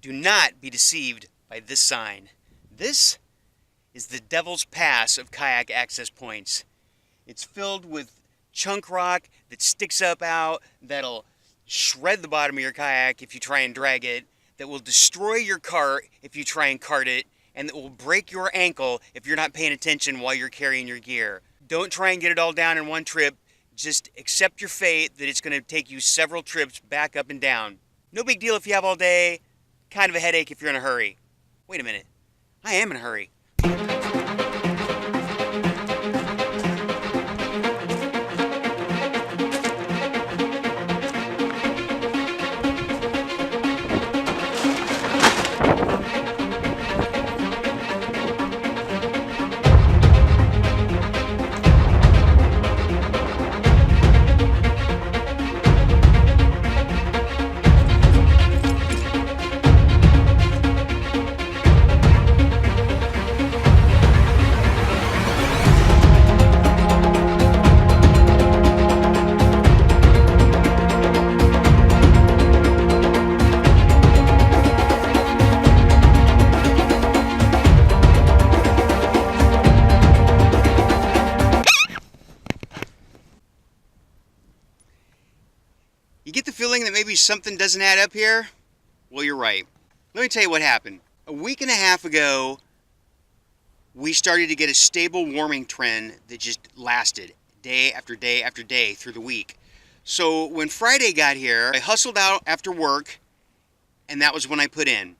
Do not be deceived by this sign. This is the Devil's Pass of kayak access points. It's filled with chunk rock that sticks up out, that'll shred the bottom of your kayak if you try and drag it, that will destroy your cart if you try and cart it, and that will break your ankle if you're not paying attention while you're carrying your gear. Don't try and get it all down in one trip. Just accept your fate that it's going to take you several trips back up and down. No big deal if you have all day. Kind of a headache if you're in a hurry. Wait a minute. I am in a hurry. You get the feeling that maybe something doesn't add up here? Well, you're right. Let me tell you what happened. A week and a half ago, we started to get a stable warming trend that just lasted day after day after day through the week. So when Friday got here, I hustled out after work, and that was when I put in.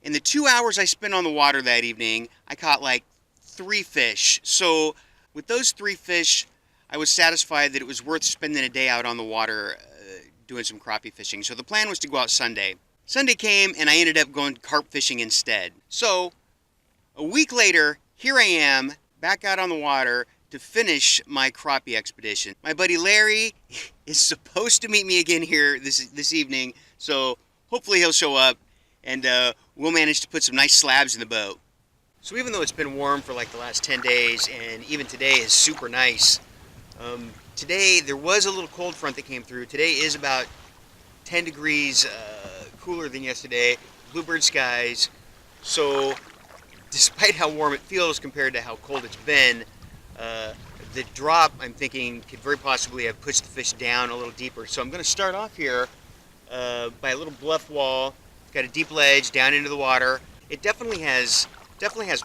In the 2 hours I spent on the water that evening, I caught like 3 fish. So with those 3 fish, I was satisfied that it was worth spending a day out on the water doing some crappie fishing. So the plan was to go out Sunday. Sunday came and I ended up going carp fishing instead. So a week later, here I am back out on the water to finish my crappie expedition. My buddy Larry is supposed to meet me again here this evening, so hopefully he'll show up and we'll manage to put some nice slabs in the boat. So even though it's been warm for like the last 10 days and even today is super nice, today there was a little cold front that came through. Today is about 10 degrees cooler than yesterday, bluebird skies. So despite how warm it feels compared to how cold it's been, the drop, I'm thinking, could very possibly have pushed the fish down a little deeper. So I'm going to start off here by a little bluff wall. It's got a deep ledge down into the water. It definitely has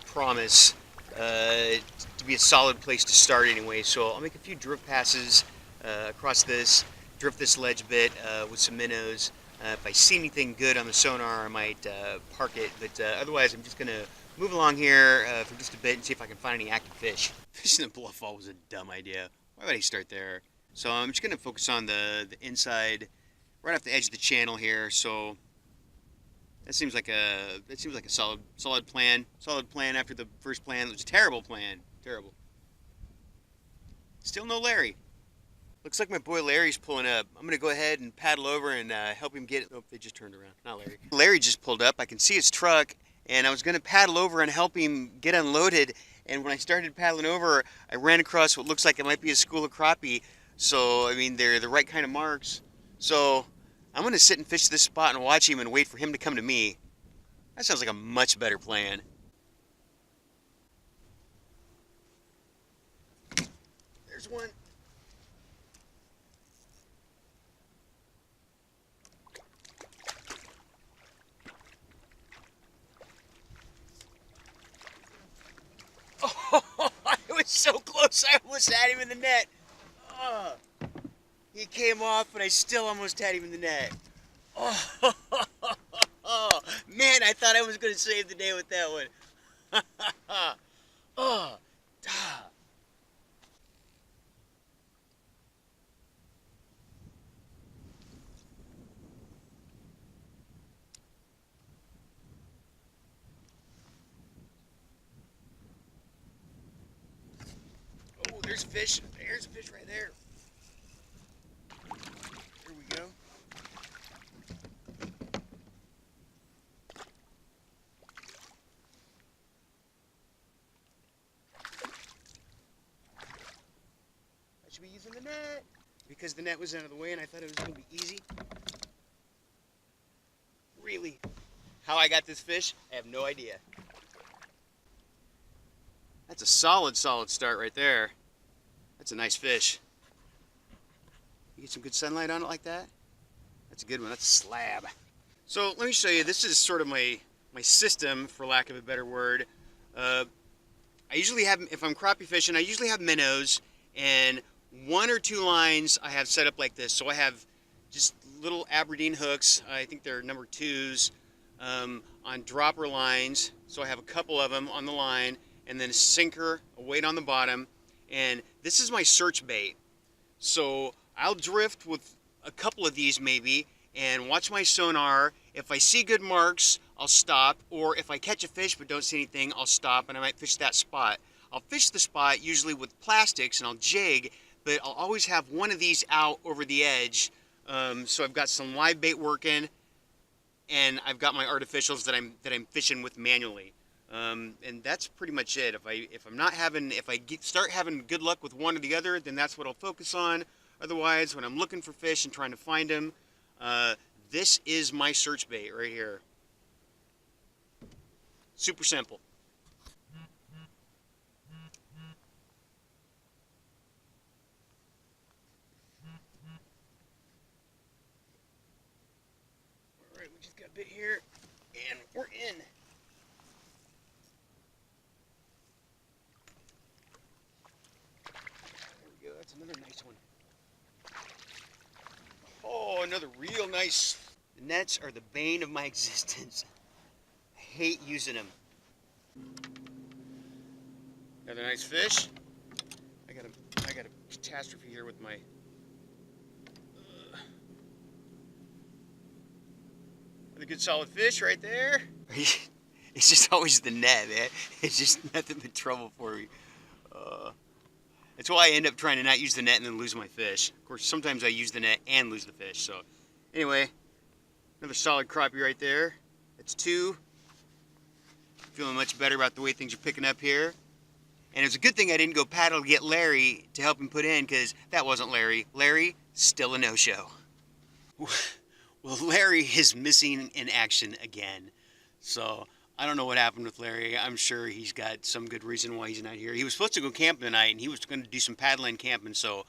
promise to be a solid place to start anyway. So I'll make a few drift passes across this, drift this ledge a bit with some minnows. If I see anything good on the sonar, I might park it. But otherwise, I'm just going to move along here for just a bit and see if I can find any active fish. Fishing the bluff wall was a dumb idea. Why would I start there? So I'm just going to focus on the inside, right off the edge of the channel here. So that seems like a solid plan. Solid plan after the first plan. It was a terrible plan. Terrible. Still no Larry. Looks like my boy Larry's pulling up. I'm going to go ahead and paddle over and help him get... Oh, they just turned around. Not Larry. Larry just pulled up. I can see his truck, and I was going to paddle over and help him get unloaded. And when I started paddling over, I ran across what looks like it might be a school of crappie. So, I mean, they're the right kind of marks. So, I'm going to sit and fish this spot and watch him and wait for him to come to me. That sounds like a much better plan. There's one. Oh, I was so close, I almost had him in the net. Oh, he came off, but I still almost had him in the net. Oh, man, I thought I was going to save the day with that one. Oh, oh, there's a fish. There's a fish right there. Here we go. I should be using the net because the net was out of the way and I thought it was going to be easy. really. How I got this fish, I have no idea. That's a solid start right there. That's a nice fish. You get some good sunlight on it like that? That's a good one. That's a slab. So let me show you. This is sort of my system, for lack of a better word. I usually have, if I'm crappie fishing, I usually have minnows, and 1 or 2 lines I have set up like this. So I have just little Aberdeen hooks. I think they're number 2s on dropper lines. So I have a couple of them on the line, and then a sinker, a weight on the bottom. And this is my search bait. So I'll drift with a couple of these maybe and watch my sonar. If I see good marks, I'll stop, or if I catch a fish but don't see anything, I'll stop and I might fish that spot. I'll fish the spot usually with plastics and I'll jig, but I'll always have one of these out over the edge. So I've got some live bait working, and I've got my artificials that I'm fishing with manually. And that's pretty much it. If I start having good luck with one or the other, then that's what I'll focus on. Otherwise, when I'm looking for fish and trying to find them, this is my search bait right here. Super simple. All right, we just got a bit here, and we're in. There we go. That's another nice one. Oh, another real nice. The nets are the bane of my existence. I hate using them. Another nice fish. I got a catastrophe here with my. Another good solid fish right there. It's just always the net, man. It's just nothing but trouble for me. That's why I end up trying to not use the net and then lose my fish. Of course, sometimes I use the net and lose the fish. So, anyway, another solid crappie right there. That's 2. Feeling much better about the way things are picking up here. And it's a good thing I didn't go paddle to get Larry to help him put in, because that wasn't Larry. Larry, still a no-show. Well, Larry is missing in action again. So, I don't know what happened with Larry. I'm sure he's got some good reason why he's not here. He was supposed to go camping tonight, and he was going to do some paddling camping. So,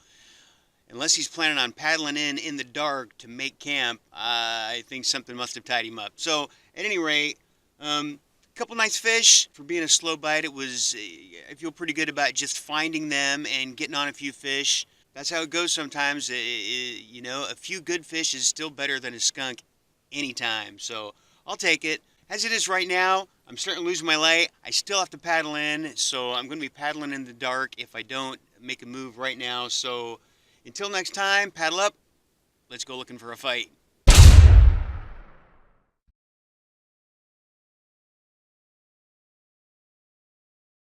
unless he's planning on paddling in the dark to make camp, I think something must have tied him up. So, at any rate, a couple nice fish. For being a slow bite, I feel pretty good about just finding them and getting on a few fish. That's how it goes sometimes. You know, a few good fish is still better than a skunk anytime. So, I'll take it. As it is right now, I'm starting to lose my light. I still have to paddle in, so I'm going to be paddling in the dark if I don't make a move right now. So until next time, paddle up. Let's go looking for a fight.